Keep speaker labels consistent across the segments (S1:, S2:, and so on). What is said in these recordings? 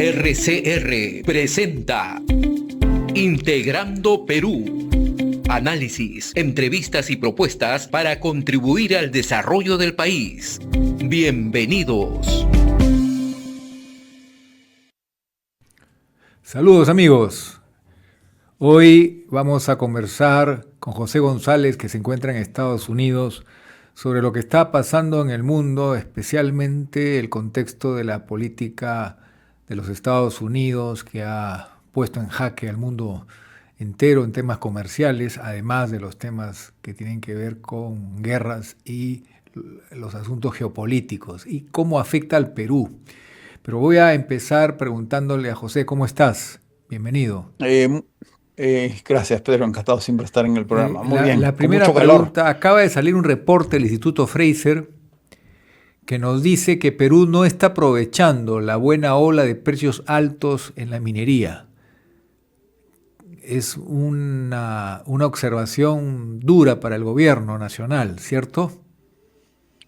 S1: RCR presenta Integrando Perú. Análisis, entrevistas y propuestas para contribuir al desarrollo del país. Bienvenidos.
S2: Saludos amigos. Hoy vamos a conversar con José González, que se encuentra en Estados Unidos, sobre lo que está pasando en el mundo, especialmente el contexto de la política de los Estados Unidos, que ha puesto en jaque al mundo entero en temas comerciales, además de los temas que tienen que ver con guerras y los asuntos geopolíticos, y cómo afecta al Perú. Pero voy a empezar preguntándole a José, ¿cómo estás? Bienvenido.
S3: Gracias, Pedro, encantado siempre estar en el programa. Muy bien.
S2: La primera pregunta, acaba de salir un reporte del Instituto Fraser que nos dice que Perú no está aprovechando la buena ola de precios altos en la minería. Es una observación dura para el gobierno nacional, ¿cierto?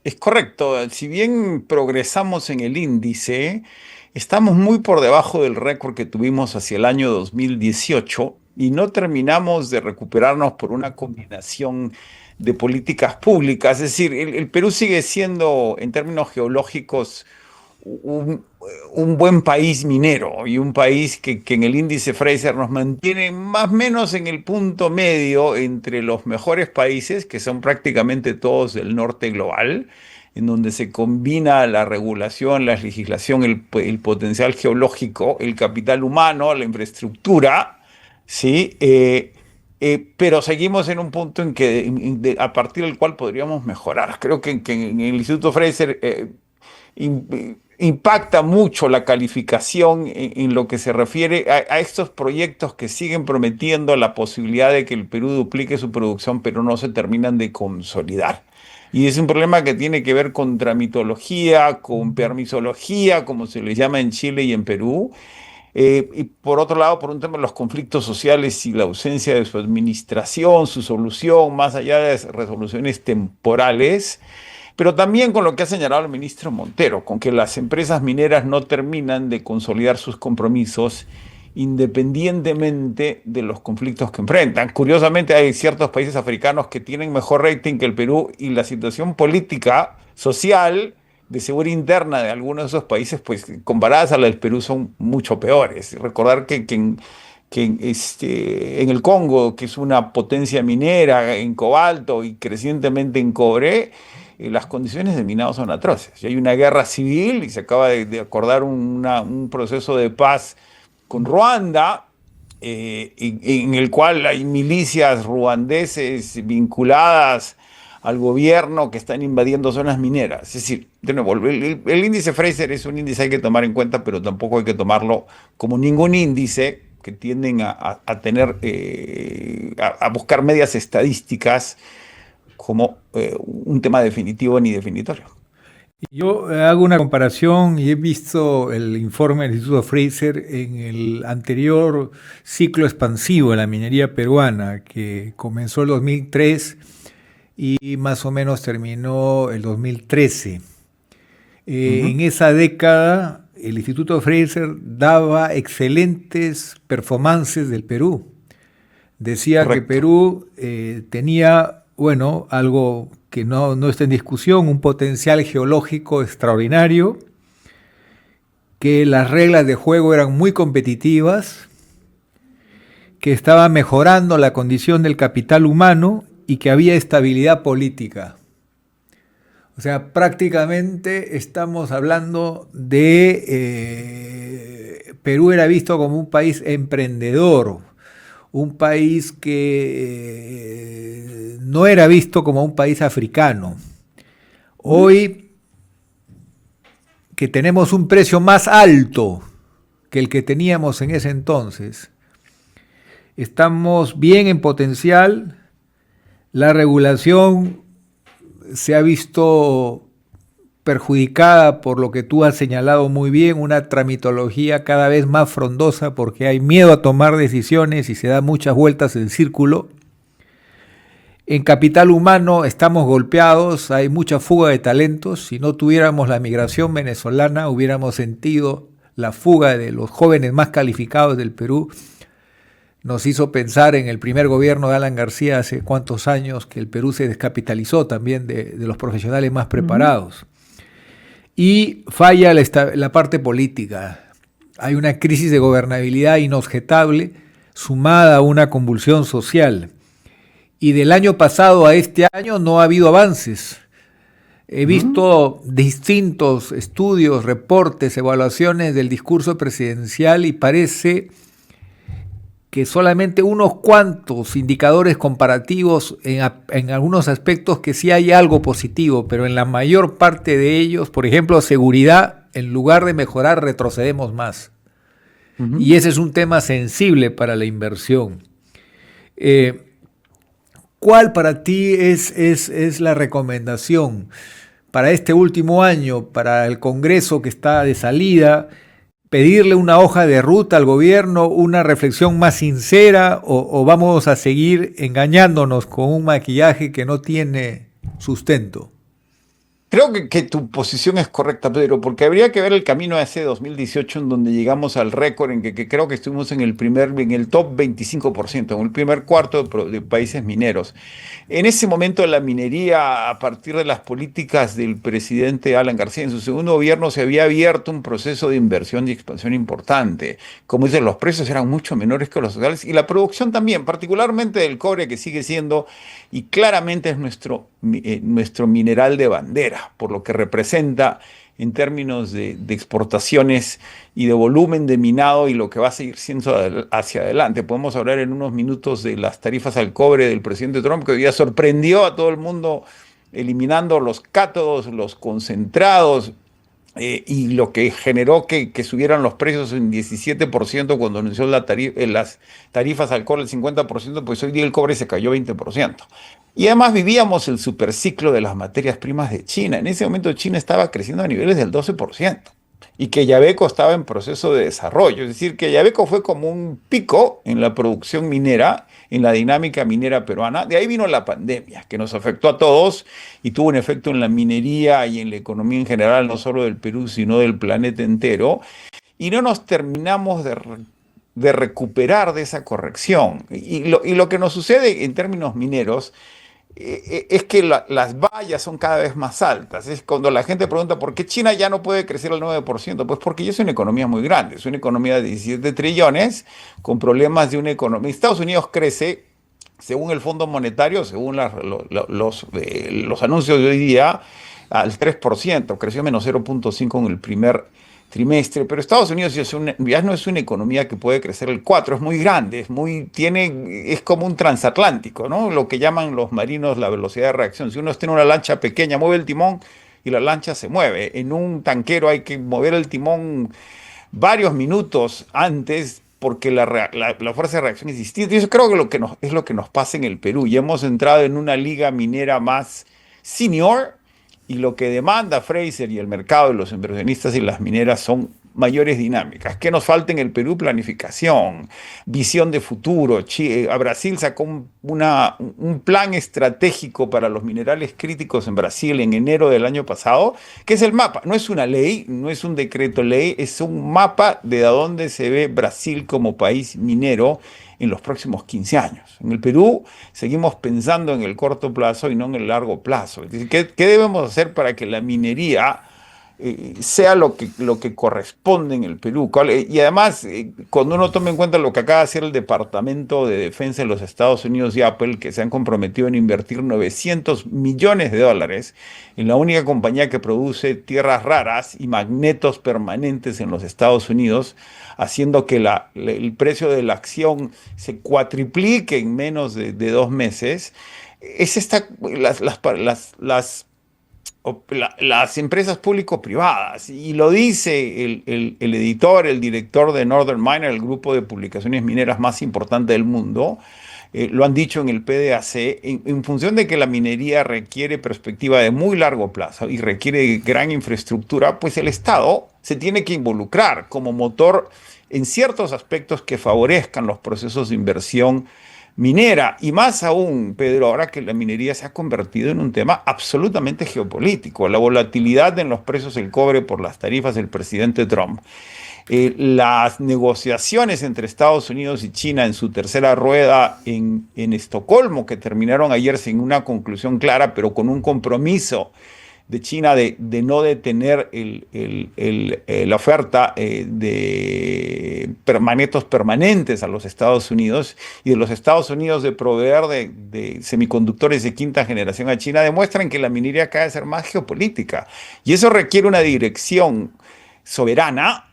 S3: Es correcto. Si bien progresamos en el índice, estamos muy por debajo del récord que tuvimos hacia el año 2018 y no terminamos de recuperarnos por una combinación de políticas públicas. Es decir, el Perú sigue siendo, en términos geológicos, un buen país minero y un país que en el índice Fraser nos mantiene más o menos en el punto medio entre los mejores países, que son prácticamente todos del norte global, en donde se combina la regulación, la legislación, el potencial geológico, el capital humano, la infraestructura, ¿sí? Pero seguimos en un punto en que, a partir del cual podríamos mejorar. Creo que en el Instituto Fraser impacta mucho la calificación en lo que se refiere a estos proyectos que siguen prometiendo la posibilidad de que el Perú duplique su producción, pero no se terminan de consolidar. Y es un problema que tiene que ver con tramitología, con permisología, como se le llama en Chile y en Perú. Y por otro lado, por un tema de los conflictos sociales y la ausencia de su administración, su solución, más allá de las resoluciones temporales, pero también con lo que ha señalado el ministro Montero, con que las empresas mineras no terminan de consolidar sus compromisos independientemente de los conflictos que enfrentan. Curiosamente, hay ciertos países africanos que tienen mejor rating que el Perú y la situación política, social, de seguridad interna de algunos de esos países, pues comparadas a la del Perú, son mucho peores. Recordar que en el Congo, que es una potencia minera en cobalto y crecientemente en cobre, las condiciones de minado son atroces. Y hay una guerra civil y se acaba de acordar un proceso de paz con Ruanda, en el cual hay milicias ruandeses vinculadas al gobierno que están invadiendo zonas mineras. Es decir, de nuevo, el índice Fraser es un índice que hay que tomar en cuenta, pero tampoco hay que tomarlo como ningún índice que tienden a buscar medias estadísticas como un tema definitivo ni definitorio.
S2: Yo hago una comparación y he visto el informe del Instituto Fraser en el anterior ciclo expansivo de la minería peruana, que comenzó el 2003 y más o menos terminó el 2013. En esa década, el Instituto Fraser daba excelentes performances del Perú. Decía Correcto. Que Perú tenía, bueno, algo que no está en discusión, un potencial geológico extraordinario, que las reglas de juego eran muy competitivas, que estaba mejorando la condición del capital humano y que había estabilidad política. O sea, prácticamente estamos hablando de Perú era visto como un país emprendedor, un país que no era visto como un país africano. Hoy, que tenemos un precio más alto que el que teníamos en ese entonces, estamos bien en potencial. La regulación se ha visto perjudicada por lo que tú has señalado muy bien, una tramitología cada vez más frondosa porque hay miedo a tomar decisiones y se da muchas vueltas en círculo. En capital humano estamos golpeados, hay mucha fuga de talentos. Si no tuviéramos la migración venezolana, hubiéramos sentido la fuga de los jóvenes más calificados del Perú nos hizo pensar en el primer gobierno de Alan García hace cuántos años, que el Perú se descapitalizó también de los profesionales más preparados. Y falla la parte política. Hay una crisis de gobernabilidad inobjetable sumada a una convulsión social. Y del año pasado a este año no ha habido avances. He visto distintos estudios, reportes, evaluaciones del discurso presidencial y parece que solamente unos cuantos indicadores comparativos en algunos aspectos que sí hay algo positivo, pero en la mayor parte de ellos, por ejemplo, seguridad, en lugar de mejorar, retrocedemos más. Y ese es un tema sensible para la inversión. ¿Cuál para ti es la recomendación para este último año, para el Congreso que está de salida? ¿Pedirle una hoja de ruta al gobierno, una reflexión más sincera, o vamos a seguir engañándonos con un maquillaje que no tiene sustento?
S3: Creo que tu posición es correcta, Pedro, porque habría que ver el camino a ese 2018 en donde llegamos al récord en que creo que estuvimos en el top 25%, en el primer cuarto de países mineros. En ese momento la minería, a partir de las políticas del presidente Alan García, en su segundo gobierno se había abierto un proceso de inversión y expansión importante. Como dicen, los precios eran mucho menores que los actuales y la producción también, particularmente del cobre, que sigue siendo y claramente es nuestro mineral de bandera, por lo que representa en términos de exportaciones y de volumen de minado y lo que va a seguir siendo hacia adelante. Podemos hablar en unos minutos de las tarifas al cobre del presidente Trump, que hoy día sorprendió a todo el mundo eliminando los cátodos, los concentrados, y lo que generó que subieran los precios en 17% cuando anunció las tarifas al cobre el 50%, pues hoy día el cobre se cayó 20%. Y además vivíamos el superciclo de las materias primas de China. En ese momento China estaba creciendo a niveles del 12% y que Quellaveco estaba en proceso de desarrollo. Es decir, que Quellaveco fue como un pico en la producción minera, en la dinámica minera peruana. De ahí vino la pandemia, que nos afectó a todos y tuvo un efecto en la minería y en la economía en general, no solo del Perú, sino del planeta entero. Y no nos terminamos de recuperar de esa corrección. Y lo que nos sucede en términos mineros es que las vallas son cada vez más altas. Es cuando la gente pregunta por qué China ya no puede crecer al 9%, pues porque ya es una economía muy grande, es una economía de 17 trillones con problemas de una economía. Estados Unidos crece, según el Fondo Monetario, según los anuncios de hoy día, al 3%, creció menos 0.5 en el primer trimestre, pero Estados Unidos ya no es una economía que puede crecer el 4%, es muy grande, es como un transatlántico, ¿no? Lo que llaman los marinos la velocidad de reacción. Si uno tiene una lancha pequeña, mueve el timón y la lancha se mueve. En un tanquero hay que mover el timón varios minutos antes porque la fuerza de reacción es distinta. Y eso creo que es lo que nos pasa en el Perú. Y hemos entrado en una liga minera más senior, y lo que demanda Fraser y el mercado de los inversionistas y las mineras son mayores dinámicas. ¿Qué nos falta en el Perú? Planificación, visión de futuro. A Brasil sacó un plan estratégico para los minerales críticos en Brasil en enero del año pasado, que es el mapa. No es una ley, no es un decreto ley, es un mapa de dónde se ve Brasil como país minero en los próximos 15 años. En el Perú seguimos pensando en el corto plazo y no en el largo plazo. Es decir, ¿qué debemos hacer para que la minería sea lo que corresponde en el Perú? Y además, cuando uno toma en cuenta lo que acaba de hacer el Departamento de Defensa de los Estados Unidos y Apple, que se han comprometido en invertir $900 millones en la única compañía que produce tierras raras y magnetos permanentes en los Estados Unidos, haciendo que el precio de la acción se cuatriplique en menos de 2 meses, las empresas público-privadas. Y lo dice el director de Northern Miner, el grupo de publicaciones mineras más importante del mundo. Lo han dicho en el PDAC, en función de que la minería requiere perspectiva de muy largo plazo y requiere gran infraestructura, pues el Estado se tiene que involucrar como motor en ciertos aspectos que favorezcan los procesos de inversión minera. Y más aún, Pedro, ahora que la minería se ha convertido en un tema absolutamente geopolítico, la volatilidad en los precios del cobre por las tarifas del presidente Trump. Las negociaciones entre Estados Unidos y China en su tercera rueda en Estocolmo, que terminaron ayer sin una conclusión clara, pero con un compromiso de China de no detener la oferta de permanentes permanentes a los Estados Unidos y de los Estados Unidos de proveer de semiconductores de quinta generación a China, demuestran que la minería cada vez ser más geopolítica. Y eso requiere una dirección soberana,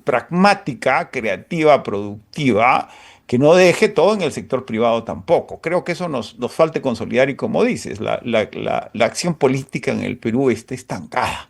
S3: pragmática, creativa, productiva, que no deje todo en el sector privado tampoco. Creo que eso nos falta consolidar y, como dices, la acción política en el Perú está estancada.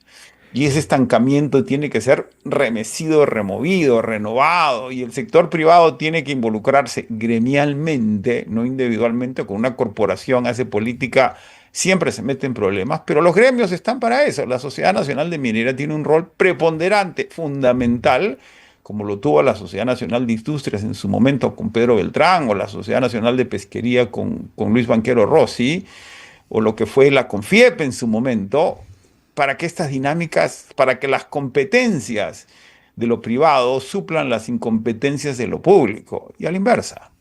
S3: Y ese estancamiento tiene que ser remecido, removido, renovado, y el sector privado tiene que involucrarse gremialmente, no individualmente. Con una corporación hace política, siempre se mete en problemas, pero los gremios están para eso. La Sociedad Nacional de Minería tiene un rol preponderante, fundamental, como lo tuvo la Sociedad Nacional de Industrias en su momento con Pedro Beltrán, o la Sociedad Nacional de Pesquería con Luis Banquero Rossi, o lo que fue la CONFIEP en su momento, para que estas dinámicas, para que las competencias de lo privado suplan las incompetencias de lo público, y a la inversa.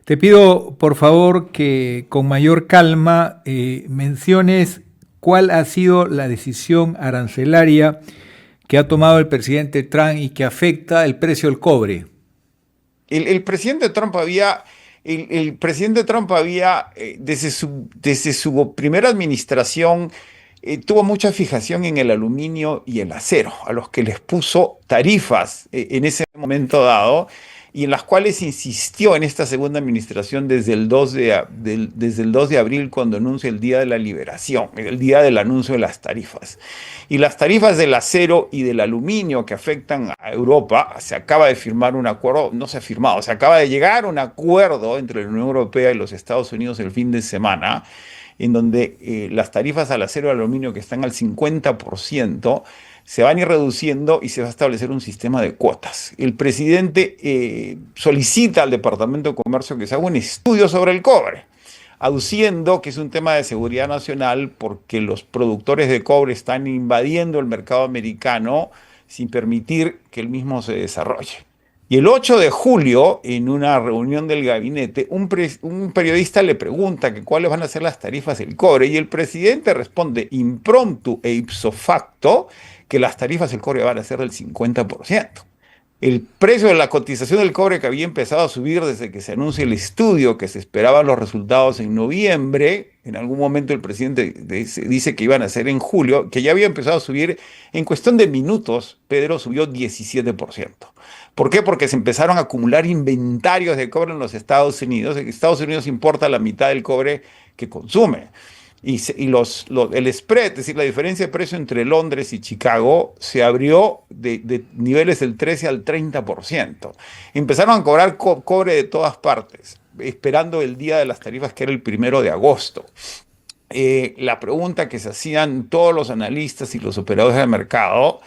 S2: Te pido, por favor, que con mayor calma menciones cuál ha sido la decisión arancelaria que ha tomado el presidente Trump y que afecta el precio del cobre.
S3: El presidente Trump había, desde su primera administración, tuvo mucha fijación en el aluminio y el acero, a los que les puso tarifas en ese momento dado, y en las cuales insistió en esta segunda administración desde el 2 de abril, cuando anuncia el Día de la Liberación, el día del anuncio de las tarifas. Y las tarifas del acero y del aluminio que afectan a Europa, se acaba de firmar un acuerdo, no se ha firmado, se acaba de llegar a un acuerdo entre la Unión Europea y los Estados Unidos el fin de semana, en donde las tarifas al acero y al aluminio, que están al 50%, se van a ir reduciendo y se va a establecer un sistema de cuotas. El presidente solicita al Departamento de Comercio que se haga un estudio sobre el cobre, aduciendo que es un tema de seguridad nacional, porque los productores de cobre están invadiendo el mercado americano sin permitir que el mismo se desarrolle. Y el 8 de julio, en una reunión del gabinete, un periodista le pregunta que cuáles van a ser las tarifas del cobre, y el presidente responde impromptu e ipso facto que las tarifas del cobre van a ser del 50%. El precio de la cotización del cobre, que había empezado a subir desde que se anuncia el estudio, que se esperaban los resultados en noviembre, en algún momento el presidente dice que iban a ser en julio, que ya había empezado a subir, en cuestión de minutos, Pedro, subió 17%. ¿Por qué? Porque se empezaron a acumular inventarios de cobre en los Estados Unidos. Estados Unidos importa la mitad del cobre que consume. Y el spread, es decir, la diferencia de precio entre Londres y Chicago, se abrió de niveles del 13 al 30%. Empezaron a cobrar cobre de todas partes, esperando el día de las tarifas, que era el 1 de agosto. La pregunta que se hacían todos los analistas y los operadores del mercado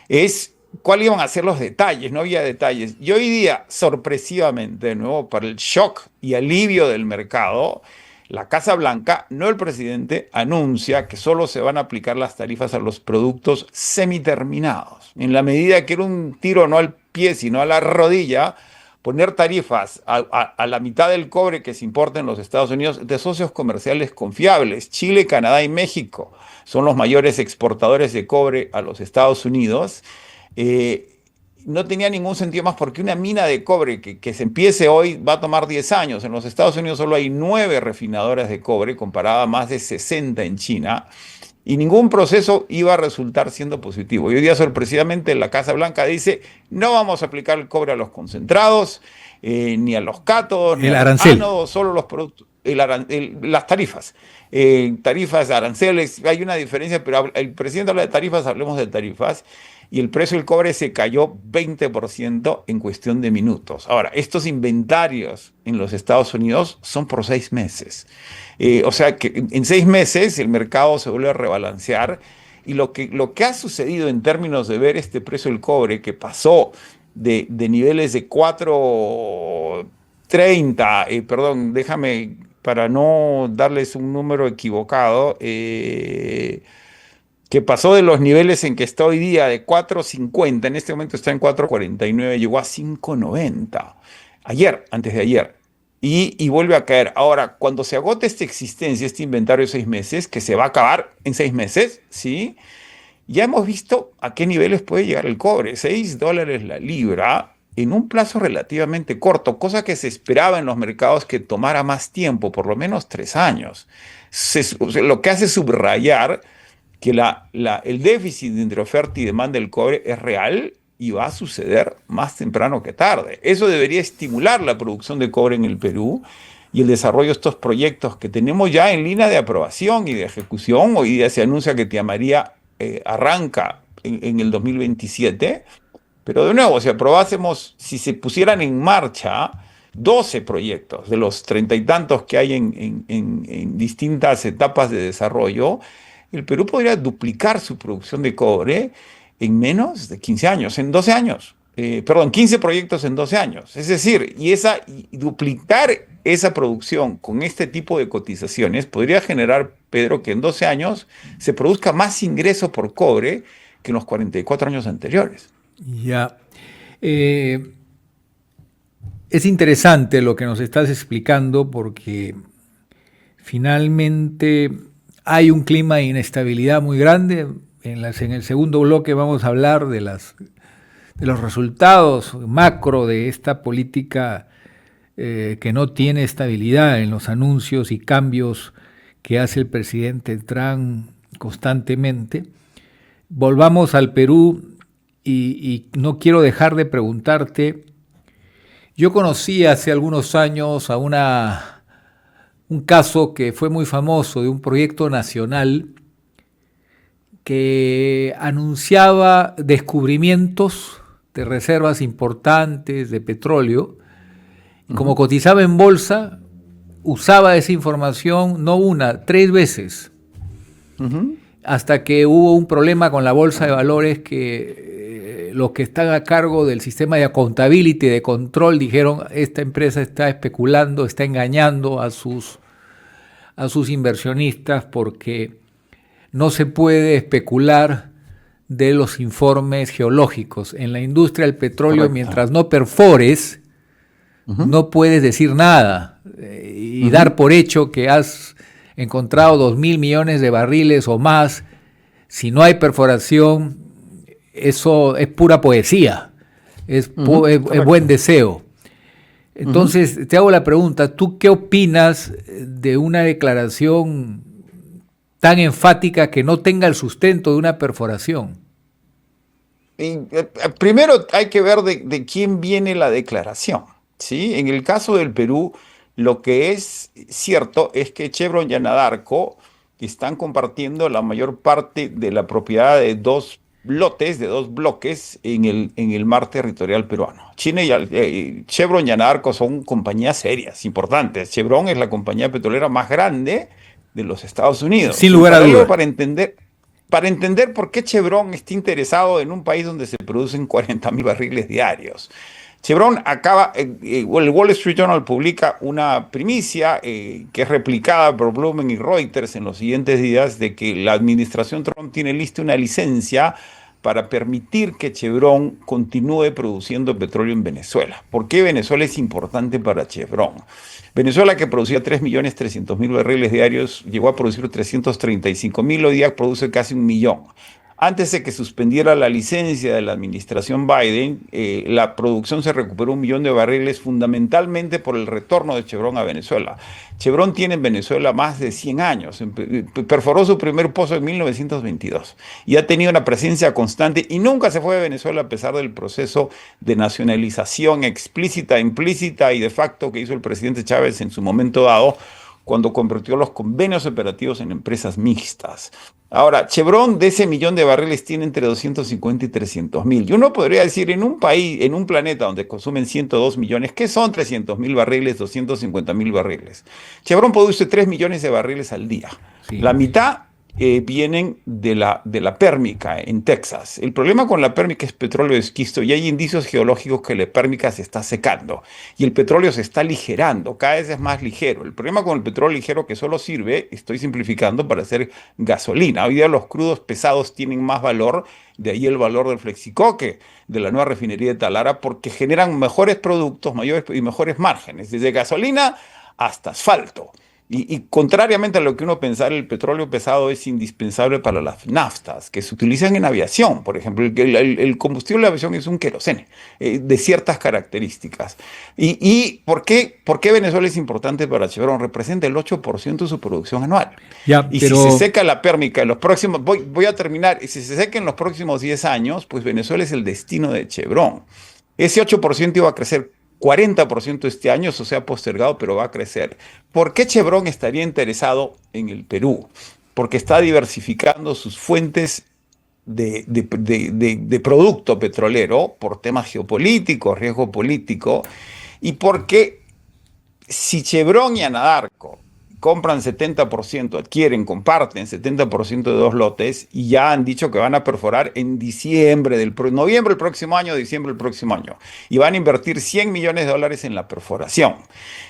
S3: es cuáles iban a ser los detalles. No había detalles. Y hoy día, sorpresivamente, de nuevo, para el shock y alivio del mercado, la Casa Blanca, no el presidente, anuncia que solo se van a aplicar las tarifas a los productos semiterminados. En la medida que era un tiro no al pie, sino a la rodilla, poner tarifas a la mitad del cobre que se importa en los Estados Unidos de socios comerciales confiables. Chile, Canadá y México son los mayores exportadores de cobre a los Estados Unidos. No tenía ningún sentido más, porque una mina de cobre que se empiece hoy va a tomar 10 años. En los Estados Unidos solo hay 9 refinadoras de cobre, comparada a más de 60 en China, y ningún proceso iba a resultar siendo positivo. Y hoy día, sorpresivamente, la Casa Blanca dice: no vamos a aplicar el cobre a los concentrados, ni a los cátodos, ni a los ánodos, solo los productos, las tarifas. Tarifas, aranceles, hay una diferencia, pero el presidente habla de tarifas, hablemos de tarifas. Y el precio del cobre se cayó 20% en cuestión de minutos. Ahora, estos inventarios en los Estados Unidos son por 6 meses. O sea que en 6 meses el mercado se vuelve a rebalancear. Y lo que ha sucedido en términos de ver este precio del cobre, que pasó de niveles de 4.30, perdón, déjame, para no darles un número equivocado, que pasó de los niveles en que está hoy día de 4.50, en este momento está en 4.49, llegó a 5.90. Ayer, antes de ayer. Y vuelve a caer. Ahora, cuando se agote esta existencia, este inventario de 6 meses, que se va a acabar en 6 meses, ¿sí? Ya hemos visto a qué niveles puede llegar el cobre. $6 la libra en un plazo relativamente corto, cosa que se esperaba en los mercados que tomara más tiempo, por lo menos 3 años. Lo que hace subrayar que el déficit entre oferta y demanda del cobre es real y va a suceder más temprano que tarde. Eso debería estimular la producción de cobre en el Perú y el desarrollo de estos proyectos que tenemos ya en línea de aprobación y de ejecución. Hoy día se anuncia que Tía María arranca en el 2027, pero de nuevo, si se pusieran en marcha 12 proyectos de los 30 y tantos que hay en distintas etapas de desarrollo, el Perú podría duplicar su producción de cobre en menos de 15 años, en 12 años. 15 proyectos en 12 años. Es decir, y duplicar esa producción con este tipo de cotizaciones podría generar, Pedro, que en 12 años se produzca más ingreso por cobre que en los 44 años anteriores.
S2: Ya. Es interesante lo que nos estás explicando porque finalmente hay un clima de inestabilidad muy grande. En el segundo bloque vamos a hablar de los resultados macro de esta política que no tiene estabilidad en los anuncios y cambios que hace el presidente Trump constantemente. Volvamos al Perú y no quiero dejar de preguntarte. Yo conocí hace algunos años a un caso que fue muy famoso de un proyecto nacional que anunciaba descubrimientos de reservas importantes de petróleo. Como cotizaba en bolsa, usaba esa información no una, 3 veces. Hasta que hubo un problema con la bolsa de valores que los que están a cargo del sistema de accountability, de control, dijeron: esta empresa está especulando, está engañando a sus inversionistas porque no se puede especular de los informes geológicos. En la industria del petróleo, correcto, mientras no perfores, no puedes decir nada y dar por hecho que has encontrado 2.000 millones de barriles o más. Si no hay perforación, eso es pura poesía, es buen deseo. Entonces, te hago la pregunta, ¿tú qué opinas de una declaración tan enfática que no tenga el sustento de una perforación?
S3: Primero hay que ver de quién viene la declaración, ¿sí? En el caso del Perú, lo que es cierto es que Chevron y Anadarko están compartiendo la mayor parte de la propiedad de 2 lotes, de 2 bloques en el mar territorial peruano. Chevron y Anadarko son compañías serias, importantes. Chevron es la compañía petrolera más grande de los Estados Unidos.
S2: Sin lugar a dudas.
S3: Para entender por qué Chevron está interesado en un país donde se producen 40.000 barriles diarios. Chevron el Wall Street Journal publica una primicia que es replicada por Bloomberg y Reuters en los siguientes días, de que la administración Trump tiene lista una licencia para permitir que Chevron continúe produciendo petróleo en Venezuela. ¿Por qué Venezuela es importante para Chevron? Venezuela, que producía 3.300.000 barriles diarios, llegó a producir 335.000, hoy día produce casi 1 millón. Antes de que suspendiera la licencia de la administración Biden, la producción se recuperó 1 millón de barriles, fundamentalmente por el retorno de Chevron a Venezuela. Chevron tiene en Venezuela más de 100 años, perforó su primer pozo en 1922 y ha tenido una presencia constante y nunca se fue de Venezuela a pesar del proceso de nacionalización explícita, implícita y de facto que hizo el presidente Chávez en su momento dado, cuando convirtió los convenios operativos en empresas mixtas. Ahora, Chevron de ese 1 millón de barriles tiene entre 250 y 300.000. Y uno podría decir, en un país, en un planeta donde consumen 102 millones, ¿qué son 300.000 barriles, 250.000 barriles? Chevron produce 3 millones de barriles al día. Sí. La mitad vienen de la pérmica en Texas. El problema con la pérmica es petróleo de esquisto y hay indicios geológicos que la pérmica se está secando y el petróleo se está ligerando, cada vez es más ligero. El problema con el petróleo ligero que solo sirve, estoy simplificando, para hacer gasolina. Hoy día los crudos pesados tienen más valor, de ahí el valor del flexicoque de la nueva refinería de Talara, porque generan mejores productos, mayores y mejores márgenes, desde gasolina hasta asfalto. Y contrariamente a lo que uno pensara, el petróleo pesado es indispensable para las naftas que se utilizan en aviación. Por ejemplo, el combustible de aviación es un querosene de ciertas características. ¿Y por qué Venezuela es importante para Chevron? Representa el 8% de su producción anual.
S2: Ya,
S3: Y
S2: pero...
S3: si se seca la pérmica en los próximos, voy a terminar, y si se seca en los próximos 10 años, pues Venezuela es el destino de Chevron. Ese 8% iba a crecer 40% este año, eso se ha postergado, pero va a crecer. ¿Por qué Chevron estaría interesado en el Perú? Porque está diversificando sus fuentes de producto petrolero por temas geopolíticos, riesgo político, y porque si Chevron y Anadarko compran 70%, adquieren, comparten 70% de dos lotes y ya han dicho que van a perforar en noviembre del próximo año, diciembre del próximo año. Y van a invertir $100 millones en la perforación.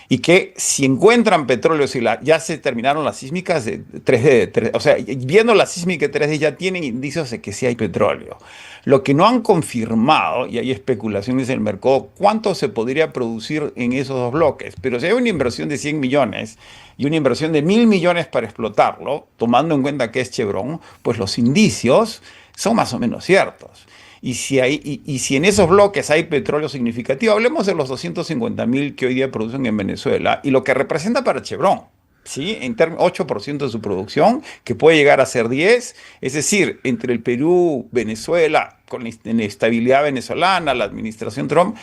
S3: Y que si encuentran petróleo, ya se terminaron las sísmicas de 3D, o sea, viendo la sísmica de 3D ya tienen indicios de que sí hay petróleo. Lo que no han confirmado, y hay especulaciones en el mercado, cuánto se podría producir en esos dos bloques. Pero si hay una inversión de 100 millones y una inversión de 1.000 millones para explotarlo, tomando en cuenta que es Chevron, pues los indicios son más o menos ciertos. Y si en esos bloques hay petróleo significativo, hablemos de los 250.000 que hoy día producen en Venezuela y lo que representa para Chevron. ¿Sí? 8% de su producción, que puede llegar a ser 10%, es decir, entre el Perú, Venezuela, con la inestabilidad venezolana, la administración Trump.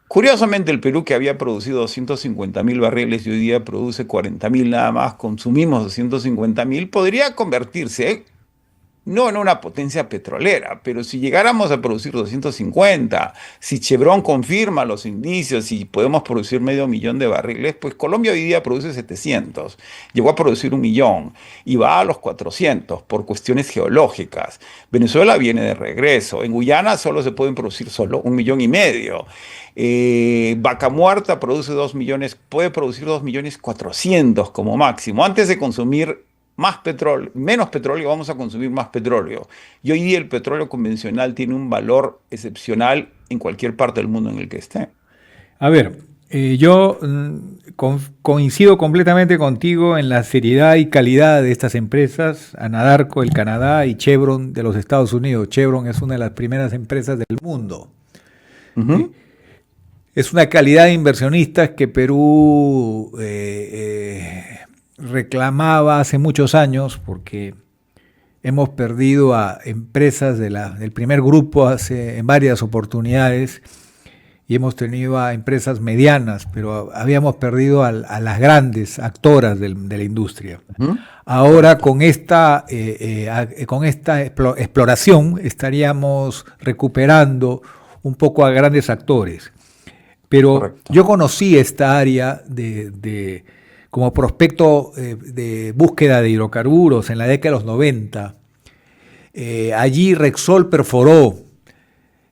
S3: Curiosamente, el Perú, que había producido 250.000 barriles y hoy día produce 40.000 nada más, consumimos 250.000, podría convertirse no en una potencia petrolera, pero si llegáramos a producir 250, si Chevron confirma los indicios y podemos producir 500.000 de barriles, pues Colombia hoy día produce 700, llegó a producir 1.000.000 y va a los 400 por cuestiones geológicas. Venezuela viene de regreso, en Guyana solo se pueden producir solo 1.500.000. Vaca Muerta produce 2 millones, puede producir 2.400.000 como máximo, antes de consumir menos petróleo, vamos a consumir más petróleo. Y hoy día el petróleo convencional tiene un valor excepcional en cualquier parte del mundo en el que esté.
S2: A ver, yo coincido completamente contigo en la seriedad y calidad de estas empresas, Anadarko del Canadá y Chevron de los Estados Unidos. Chevron es una de las primeras empresas del mundo.
S3: Uh-huh.
S2: Es una calidad de inversionistas que Perú reclamaba hace muchos años, porque hemos perdido a empresas del primer grupo en varias oportunidades y hemos tenido a empresas medianas, pero habíamos perdido a las grandes actoras de la industria. Uh-huh. Ahora con esta exploración estaríamos recuperando un poco a grandes actores. Pero correcto. Yo conocí esta área como prospecto de búsqueda de hidrocarburos en la década de los 90. Allí Repsol perforó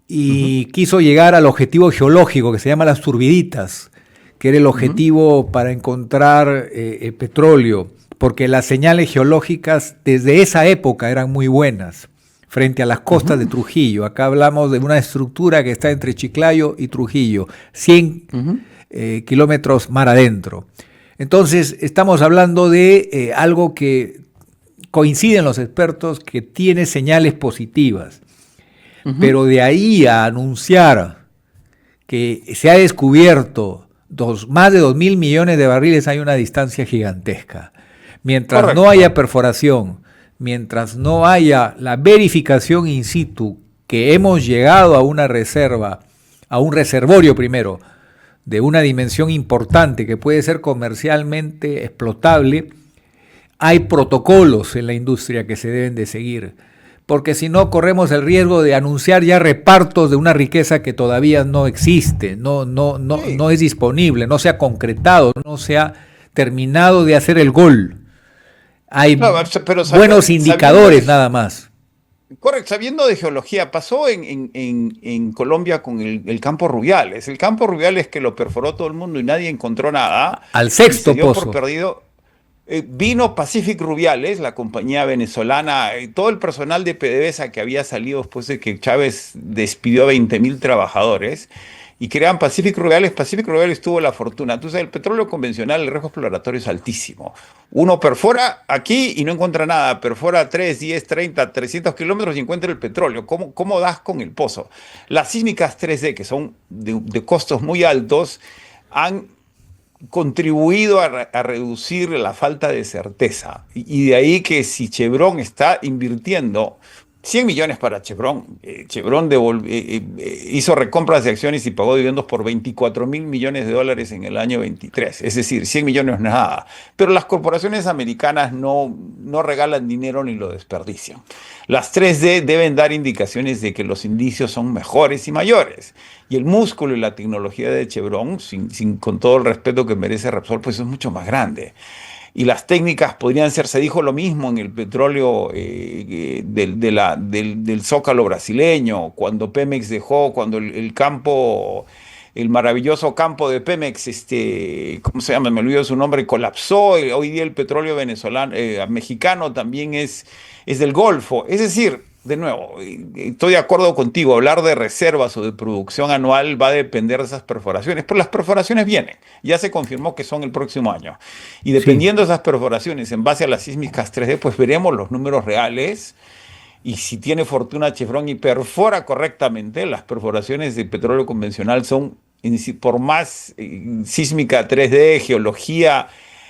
S2: y quiso llegar al objetivo geológico que se llama las turbiditas, que era el objetivo para encontrar petróleo, porque las señales geológicas desde esa época eran muy buenas frente a las costas de Trujillo. Acá hablamos de una estructura que está entre Chiclayo y Trujillo, 100 kilómetros mar adentro. Entonces, estamos hablando de algo que coinciden los expertos que tiene señales positivas. Pero de ahí a anunciar que se ha descubierto más de 2.000 millones de barriles, hay una distancia gigantesca. Mientras correcto. No haya perforación, mientras no haya la verificación in situ que hemos llegado a una reserva, a un reservorio primero, de una dimensión importante que puede ser comercialmente explotable, hay protocolos en la industria que se deben de seguir, porque si no corremos el riesgo de anunciar ya repartos de una riqueza que todavía no existe, no es disponible, no se ha concretado, no se ha terminado de hacer el gol. Hay
S3: No, pero
S2: buenos indicadores nada más.
S3: correcto, sabiendo de geología, pasó en Colombia con el campo Rubiales. El campo Rubiales que lo perforó todo el mundo y nadie encontró nada
S2: Al
S3: y se
S2: sexto
S3: dio por
S2: pozo.
S3: perdido. Vino Pacific Rubiales, la compañía venezolana, todo el personal de PDVSA que había salido después de que Chávez despidió a 20.000 trabajadores y crean Pacific Rubiales. Pacific Rubiales tuvo la fortuna. Entonces, el petróleo convencional, el riesgo exploratorio es altísimo. Uno perfora aquí y no encuentra nada. Perfora 3, 10, 30, 300 kilómetros y encuentra el petróleo. ¿Cómo das con el pozo? Las sísmicas 3D, que son de costos muy altos, han contribuido a reducir la falta de certeza. Y de ahí que si Chevron está invirtiendo 100 millones para Chevron, Chevron hizo recompras de acciones y pagó dividendos por 24.000 millones de dólares en el año 23. Es decir, 100 millones no es nada. Pero las corporaciones americanas no regalan dinero ni lo desperdician. Las 3D deben dar indicaciones de que los indicios son mejores y mayores. Y el músculo y la tecnología de Chevron, con todo el respeto que merece Repsol, pues es mucho más grande. Y las técnicas podrían ser, se dijo lo mismo en el petróleo del Zócalo brasileño, cuando Pemex dejó, cuando el maravilloso campo de Pemex, ¿cómo se llama? Me olvido su nombre, colapsó. Hoy día el petróleo venezolano, mexicano también es del Golfo. Es decir, de nuevo, estoy de acuerdo contigo, hablar de reservas o de producción anual va a depender de esas perforaciones, pero las perforaciones vienen, ya se confirmó que son el próximo año. Y dependiendo
S2: Sí.
S3: de esas perforaciones, en base a las sísmicas 3D, pues veremos los números reales. Y si tiene fortuna Chevron y perfora correctamente, las perforaciones de petróleo convencional son, por más sísmica 3D, geología,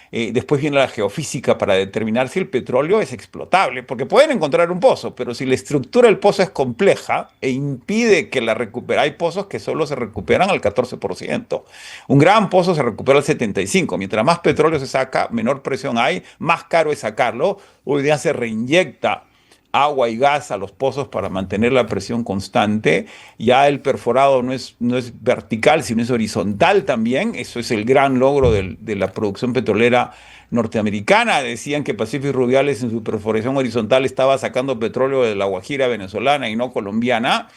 S3: después viene la geofísica para determinar si el petróleo es explotable, porque pueden encontrar un pozo, pero si la estructura del pozo es compleja e impide que la recupere, hay pozos que solo se recuperan al 14%. Un gran pozo se recupera al 75%. Mientras más petróleo se saca, menor presión hay, más caro es sacarlo. Hoy día se reinyecta agua y gas a los pozos para mantener la presión constante. Ya el perforado no es vertical, sino es horizontal también. Eso es el gran logro de la producción petrolera norteamericana. Decían que Pacific Rubiales en su perforación horizontal estaba sacando petróleo de la Guajira venezolana y no colombiana.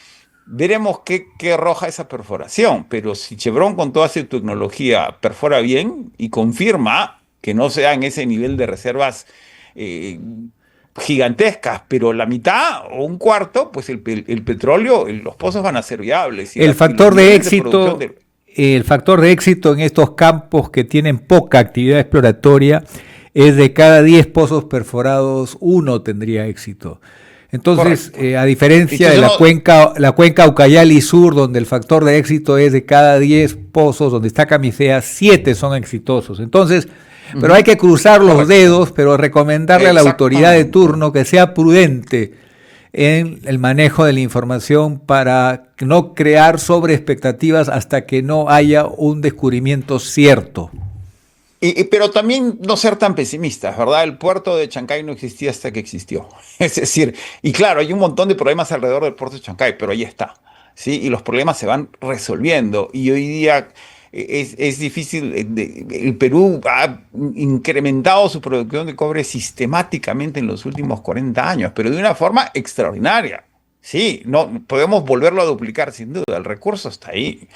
S3: Veremos qué arroja esa perforación, pero si Chevron con toda su tecnología perfora bien y confirma que no sea en ese nivel de reservas gigantescas, pero la mitad o un cuarto, pues el petróleo, los pozos van a ser viables.
S2: El factor de éxito, el factor de éxito en estos campos que tienen poca actividad exploratoria es de cada 10 pozos perforados, uno tendría éxito. Entonces, a diferencia de la cuenca Ucayali Sur, donde el factor de éxito es de cada 10 pozos donde está Camisea, 7 son exitosos. Entonces, pero hay que cruzar los dedos, pero recomendarle a la autoridad de turno que sea prudente en el manejo de la información para no crear sobreexpectativas hasta que no haya un descubrimiento cierto.
S3: Pero también no ser tan pesimistas, ¿verdad? El puerto de Chancay no existía hasta que existió. Es decir, y claro, hay un montón de problemas alrededor del puerto de Chancay, pero ahí está, ¿sí? Y los problemas se van resolviendo. Y hoy día es difícil. El Perú ha incrementado su producción de cobre sistemáticamente en los últimos 40 años, pero de una forma extraordinaria. Sí, no podemos volverlo a duplicar sin duda. El recurso está ahí.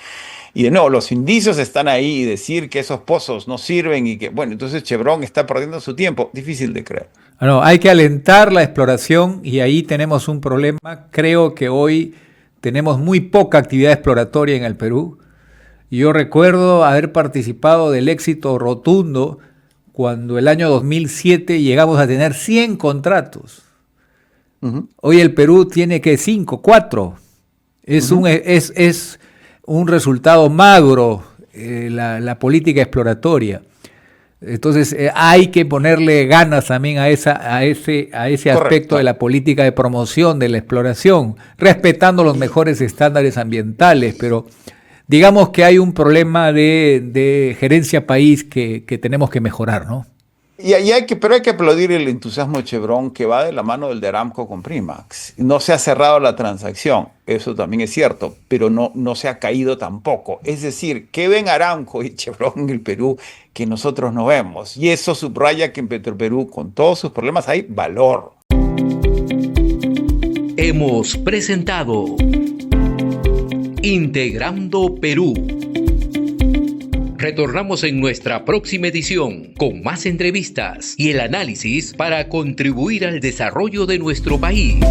S3: Y de nuevo, los indicios están ahí y decir que esos pozos no sirven y que, bueno, entonces Chevron está perdiendo su tiempo, difícil de creer.
S2: No, hay que alentar la exploración y ahí tenemos un problema. Creo que hoy tenemos muy poca actividad exploratoria en el Perú. Yo recuerdo haber participado del éxito rotundo cuando el año 2007 llegamos a tener 100 contratos. Hoy el Perú tiene que 5, 4. Es un resultado magro la política exploratoria. Entonces hay que ponerle ganas también a ese aspecto
S3: Correcto.
S2: de la política de promoción de la exploración, respetando los mejores estándares ambientales, pero digamos que hay un problema de gerencia país que tenemos que mejorar, ¿no?
S3: Pero hay que aplaudir el entusiasmo de Chevron que va de la mano del de Aramco con Primax. No se ha cerrado la transacción, eso también es cierto, pero no se ha caído tampoco. Es decir, ¿qué ven Aramco y Chevron en el Perú que nosotros no vemos? Y eso subraya que en Petroperú, con todos sus problemas, hay valor.
S1: Hemos presentado Integrando Perú. Retornamos en nuestra próxima edición con más entrevistas y el análisis para contribuir al desarrollo de nuestro país.